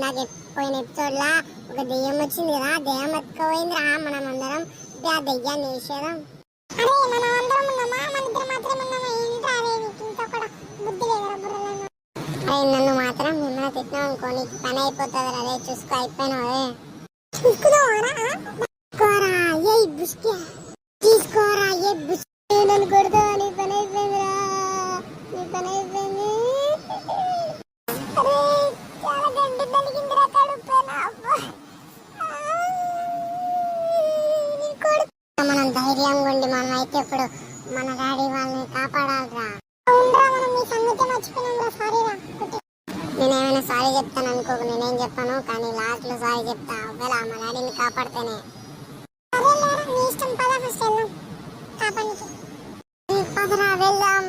ఇందాక పోయిన ఎపిసోడ్ లా ఒక దెయ్యం వచ్చింది కదా, దెయ్యం ఎత్తుకుపోయిందిరా. మనం అందరం ఆ దెయ్యాన్ని వేసేదాం. అరే మనం అందరం ఉన్నామా, మన ఇద్దరు మాత్రమే ఉన్నామా? ఏంట్రా అరే ఇంత కూడా బుద్ధి లేదురా బుర్రలో. అరే నన్ను మాత్రం మిమ్మల్ని తిట్టినాం అనుకో, నీకు పని అయిపోతుంది. అదే చూసుకో, అయిపోయినావే. చూసుకున్నావారా? తీసుకోరా ఏ బుష్కి, తీసుకోరా ఏ బుష్కి. నన్ను కొడతా, నీ పని అయిపోయిందిరా, నీ పని అయిపోయింది. అరే చాలా గడ్డి తలిగిందిరా కడుపున. మనం ధైర్యంగా ఉండి మనం అయితే ఇప్పుడు మన డాడీ వాళ్ళని కాపాడాలిరా. మనం మీ సంగతి మర్చిపోయినాంరా, సారీరా. నేనేమైనా సారీ చెప్తాను అనుకోకు, నేనేం చెప్పాను కానీ లాస్ట్ లో సారీ చెప్తా. ఒకవేళ మా డాడీని కాపాడితేనే. నీ ఇష్టం, పద ఫస్ట్ వెళ్దాం కాపానికి. పదరా వెళ్దాం.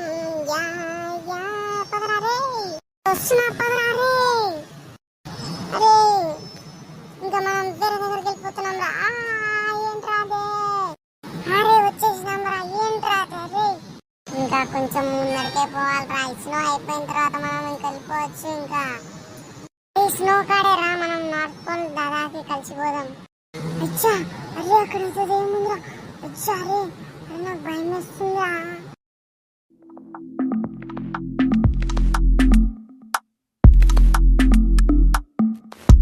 యా యా పదరా రే, వస్తున్నా పదరా రే. అరే ఇంకా మనం వేరే దగ్గరికి వెళ్ళిపోతున్నాం రా. ఏంట్రా అదే, అరే వచ్చేసినాం రా. ఏంట్రా అదే, ఇంకా కొంచెం ముందరికే పోవాలిరా. ఈ స్నో అయిపోయిన తర్వాత మనం ఇంకా వెళ్ళిపోవచ్చు. ఇంకా ఈ స్నో కాడే రా, మనం నార్త్ పోల్ దాదాకి కలిసిపోదాం. అచ్చా అరే అక్కడ ఏముందిరా? అచ్చా అరే నాకు భయం వేస్తుందా?